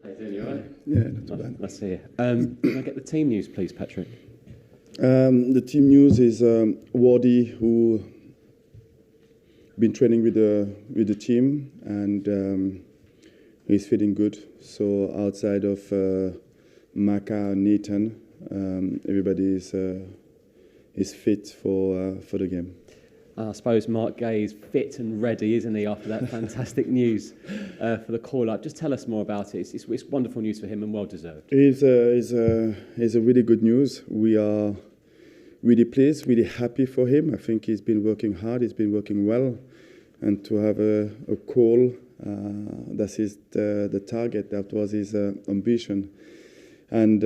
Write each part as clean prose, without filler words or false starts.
How you doing, you all right? Yeah, not too bad. Let's see it. Can I get the team news, please, Patrick? The team news is Wardy, who been training with the team, and he's feeling good. So outside of Maka and Nathan, everybody is fit for the game. I suppose Mark Gay is fit and ready, isn't he, after that fantastic news for the call-up. Just tell us more about it. It's wonderful news for him and well-deserved. It's a really good news. We are really pleased, really happy for him. I think he's been working hard, he's been working well. And to have a call, that is the target, that was his ambition. And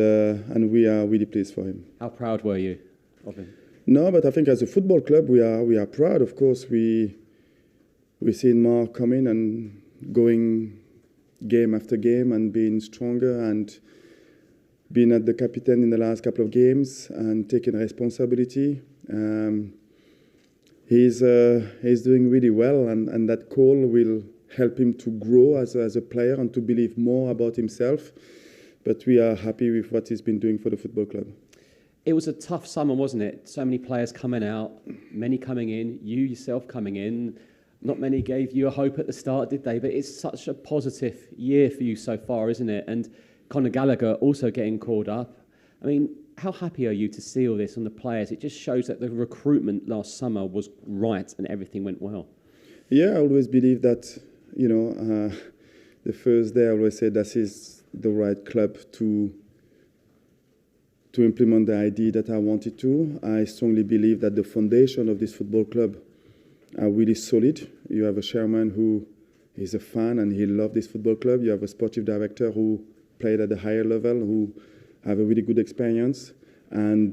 we are really pleased for him. How proud were you of him? No, but I think as a football club, we are proud. Of course, we seen Mark coming and going game after game and being stronger and being at the captain in the last couple of games and taking responsibility. He's doing really well, and that call will help him to grow as a player and to believe more about himself. But we are happy with what he's been doing for the football club. It was a tough summer, wasn't it? So many players coming out, many coming in, you yourself coming in. Not many gave you a hope at the start, did they? But it's such a positive year for you so far, isn't it? And Conor Gallagher also getting called up. I mean, how happy are you to see all this on the players? It just shows that the recruitment last summer was right and everything went well. Yeah, I always believe that, the first day I always said that is the right club to implement the idea that I wanted to. I strongly believe that the foundation of this football club are really solid. You have a chairman who is a fan and he loves this football club. You have a sportive director who played at a higher level, who have a really good experience. And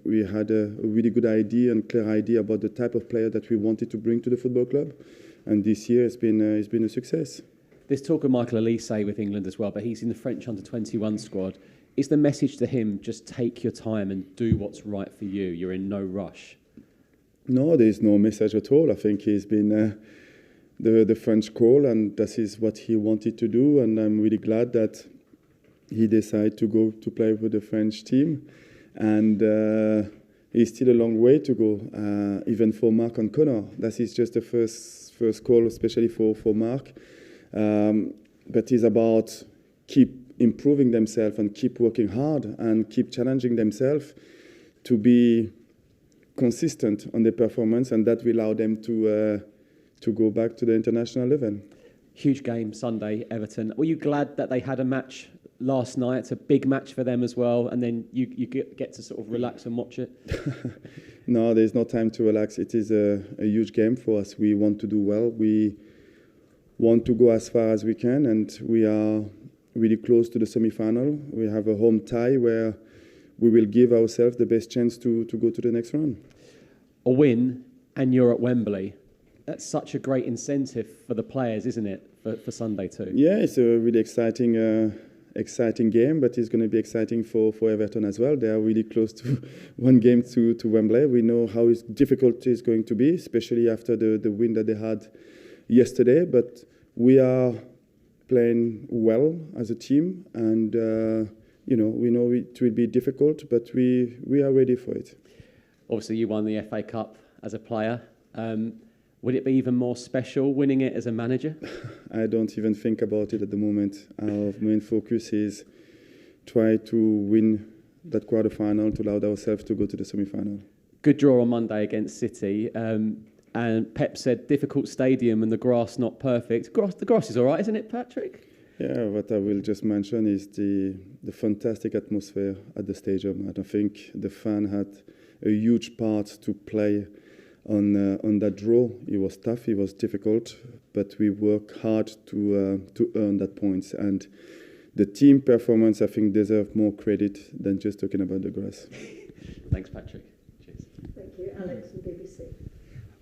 we had a really good idea and clear idea about the type of player that we wanted to bring to the football club. And this year it's been a success. There's talk of Michael Elise with England as well, but he's in the French under-21 squad. Is the message to him, just take your time and do what's right for you? You're in no rush. No, there's no message at all. I think he's been the French call, and that is what he wanted to do. And I'm really glad that he decided to go to play with the French team. And he's still a long way to go, even for Mark and Conor. That is just the first call, especially for Mark. But it's about keep improving themselves and keep working hard and keep challenging themselves to be consistent on their performance, and that will allow them to go back to the international level. Huge game Sunday, Everton. Were you glad that they had a match last night? It's a big match for them as well, and then you get to sort of relax and watch it? No, there's no time to relax. It is a huge game for us. We want to do well. We want to go as far as we can, and we are really close to the semi-final. We have a home tie where we will give ourselves the best chance to go to the next round. A win, and you're at Wembley. That's such a great incentive for the players, isn't it, for Sunday too? Yeah, it's a really exciting game, but it's going to be exciting for Everton as well. They are really close to one game to Wembley. We know how difficult it's going to be, especially after the win that they had yesterday. But we are playing well as a team, and we know it will be difficult, but we are ready for it. Obviously, you won the FA Cup as a player. Would it be even more special winning it as a manager? I don't even think about it at the moment. Our main focus is try to win that quarter-final to allow ourselves to go to the semi-final. Good draw on Monday against City. And Pep said difficult stadium and the grass not perfect. The grass is all right, isn't it, Patrick? Yeah, what I will just mention is the fantastic atmosphere at the stadium. I think the fan had a huge part to play on that draw. It was tough, it was difficult, but we worked hard to earn that points. And the team performance, I think, deserves more credit than just talking about the grass. Thanks, Patrick. Cheers. Thank you. Alex from BBC.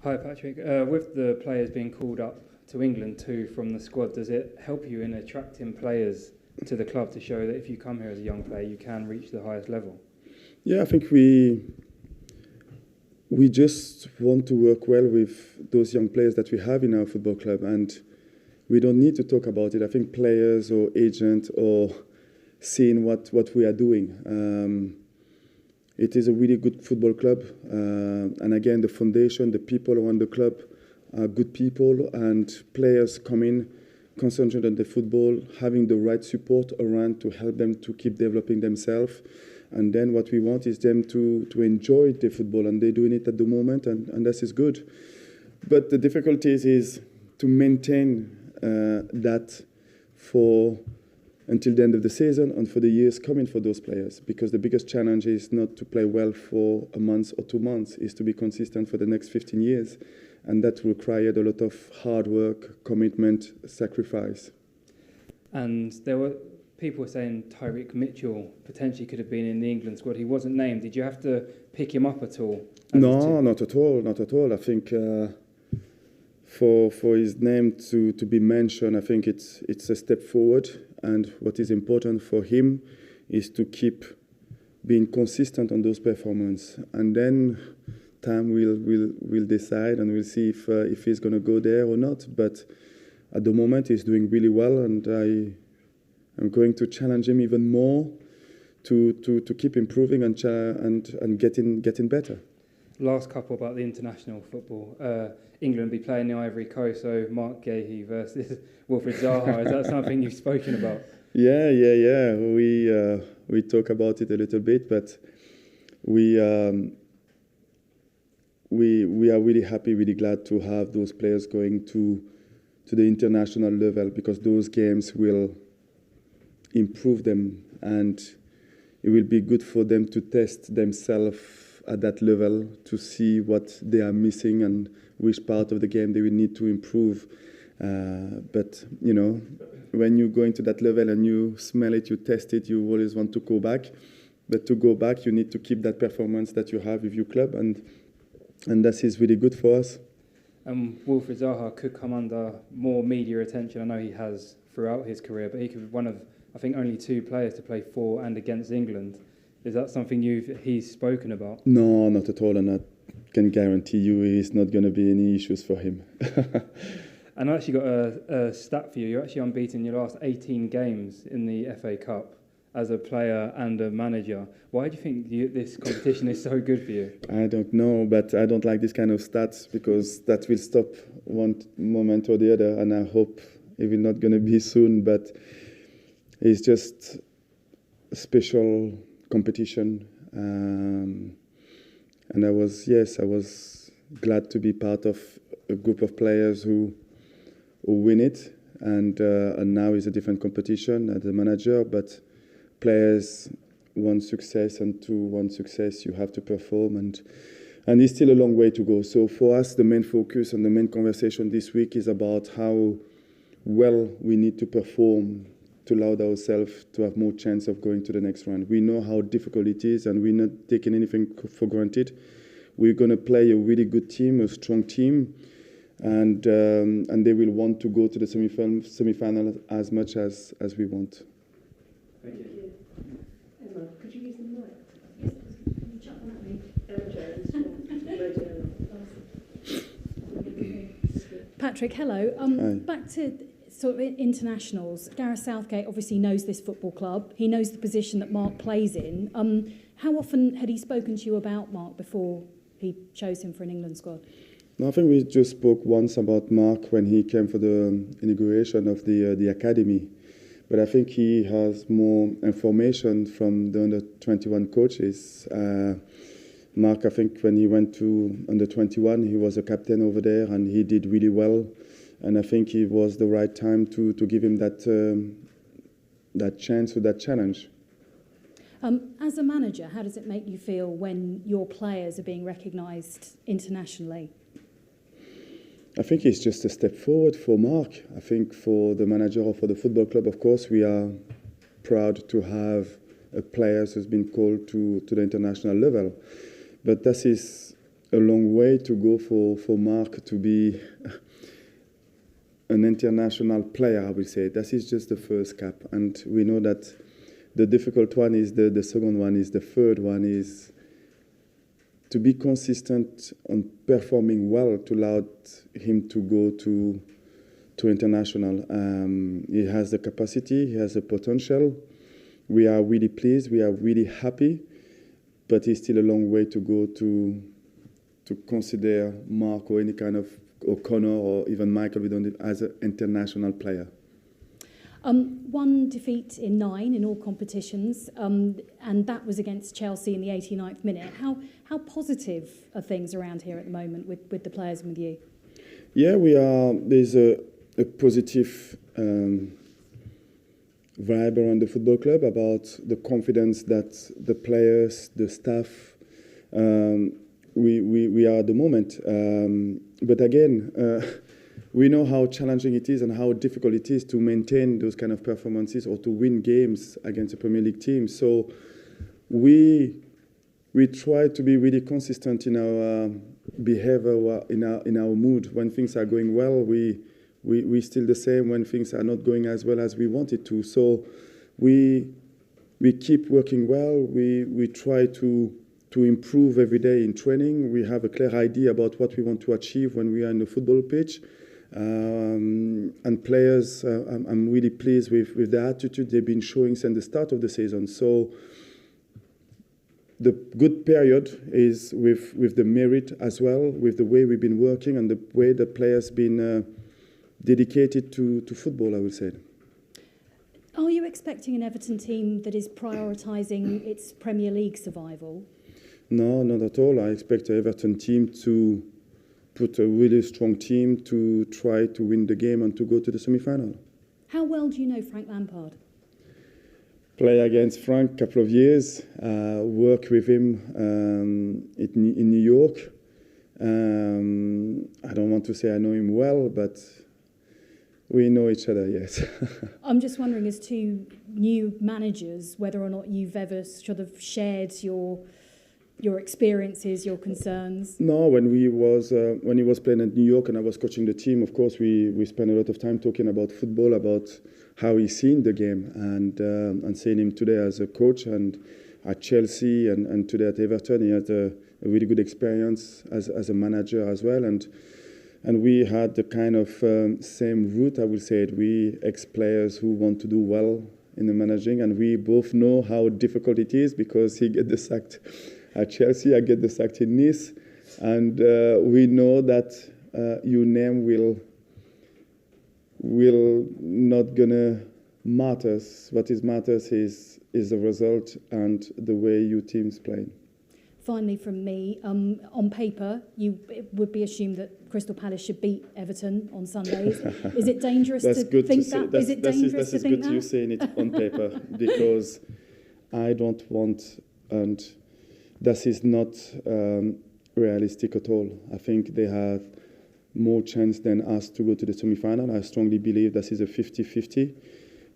Hi, Patrick. With the players being called up to England too from the squad, does it help you in attracting players to the club to show that if you come here as a young player, you can reach the highest level? Yeah, I think we just want to work well with those young players that we have in our football club, and we don't need to talk about it. I think players or agents or seeing what we are doing. It is a really good football club. And again, the foundation, the people around the club are good people, and players come in, concentrate on the football, having the right support around to help them to keep developing themselves. And then what we want is them to enjoy the football, and they're doing it at the moment, and this is good. But the difficulty is to maintain that for until the end of the season and for the years coming for those players, because the biggest challenge is not to play well for a month or 2 months, is to be consistent for the next 15 years. And that required a lot of hard work, commitment, sacrifice. And there were people saying Tyreek Mitchell potentially could have been in the England squad. He wasn't named. Did you have to pick him up at all? No, not at all, not at all. I think for his name to be mentioned, I think it's a step forward. And what is important for him is to keep being consistent on those performances. And then time will decide, and we'll see if he's going to go there or not. But at the moment, he's doing really well, and I'm going to challenge him even more to keep improving and getting better. Last couple about the international football. England be playing the Ivory Coast, so Mark Gahey versus Wilfried Zaha. Is that something you've spoken about? Yeah. We talk about it a little bit, but we are really happy, really glad to have those players going to the international level, because those games will improve them, and it will be good for them to test themselves at that level, to see what they are missing and which part of the game they will need to improve. But, when you go into that level and you smell it, you test it, you always want to go back. But to go back, you need to keep that performance that you have with your club, and that is really good for us. Wilfried Zaha could come under more media attention. I know he has throughout his career, but he could be one of, I think, only 2 players to play for and against England. Is that something he's spoken about? No, not at all, and I can guarantee you it's not going to be any issues for him. And I actually got a stat for you. You're actually unbeaten in your last 18 games in the FA Cup as a player and a manager. Why do you think this competition is so good for you? I don't know, but I don't like this kind of stats, because that will stop one moment or the other, and I hope it will not going to be soon. But it's just a special competition, and I was glad to be part of a group of players who win it, and now it's a different competition as a manager, but players want success, and to want success you have to perform, and it's still a long way to go. So for us, the main focus and the main conversation this week is about how well we need to perform to allow ourselves to have more chance of going to the next round. We know how difficult it is, and we're not taking anything for granted. We're going to play a really good team, a strong team, and they will want to go to the semi-final as much as we want. Thank you. Emma, could you use the mic? Yes, can you chuck one at me? Emma Jones. Patrick, hello. Back to sort of internationals. Gareth Southgate obviously knows this football club. He knows the position that Mark plays in. How often had he spoken to you about Mark before he chose him for an England squad? No, I think we just spoke once about Mark when he came for the inauguration of the academy. But I think he has more information from the under-21 coaches. Mark, I think when he went to under-21, he was a captain over there, and he did really well. And I think it was the right time to give him that chance or that challenge. As a manager, how does it make you feel when your players are being recognised internationally? I think it's just a step forward for Mark. I think for the manager or for the football club, of course, we are proud to have a player who's been called to the international level. But this is a long way to go for Mark to be an international player, I will say. This is just the first cap. And we know that the difficult one is the second one, is the third one is to be consistent on performing well to allow him to go to to international. He has the capacity, he has the potential. We are really pleased, we are really happy, but it's still a long way to go to consider Mark or any kind of, or Connor or even Michael, we don't as an international player. One defeat in 9 in all competitions, and that was against Chelsea in the 89th minute. How positive are things around here at the moment with the players and with you? Yeah, we are. There's a positive vibe around the football club about the confidence that the players, the staff, we are at the moment. But again, we know how challenging it is and how difficult it is to maintain those kind of performances or to win games against a Premier League team. So we try to be really consistent in our behavior, in our mood. When things are going well, we still the same. When things are not going as well as we wanted to, so we keep working well. We try to improve every day in training. We have a clear idea about what we want to achieve when we are in the football pitch. And players, I'm really pleased with the attitude they've been showing since the start of the season. So the good period is with the merit as well, with the way we've been working and the way the players been dedicated to football, I would say. Are you expecting an Everton team that is prioritising its Premier League survival? No, not at all. I expect the Everton team to put a really strong team to try to win the game and to go to the semi-final. How well do you know Frank Lampard? Play against Frank a couple of years, work with him in New York. I don't want to say I know him well, but we know each other, yes. I'm just wondering, as two new managers, whether or not you've ever sort of shared your experiences, your concerns. No, when he was playing at New York and I was coaching the team, of course we spent a lot of time talking about football, about how he's seen the game, and seeing him today as a coach and at Chelsea and today at Everton. He had a really good experience as a manager as well, and we had the kind of same route, I would say. We ex-players who want to do well in the managing, and we both know how difficult it is because he get the sacked at Chelsea, I get the sacked in Nice, and we know that your name will not gonna matter. What matters is the result and the way your team's playing. Finally, from me, on paper, it would be assumed that Crystal Palace should beat Everton on Sundays. Is it dangerous to think that? Is it dangerous to think that? That's good you saying it on paper, because I don't want, and this is not realistic at all. I think they have more chance than us to go to the semi-final. I strongly believe this is a 50-50.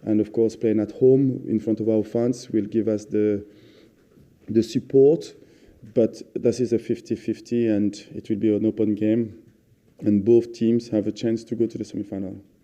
And of course, playing at home in front of our fans will give us the support. But this is a 50-50 and it will be an open game. And both teams have a chance to go to the semi-final.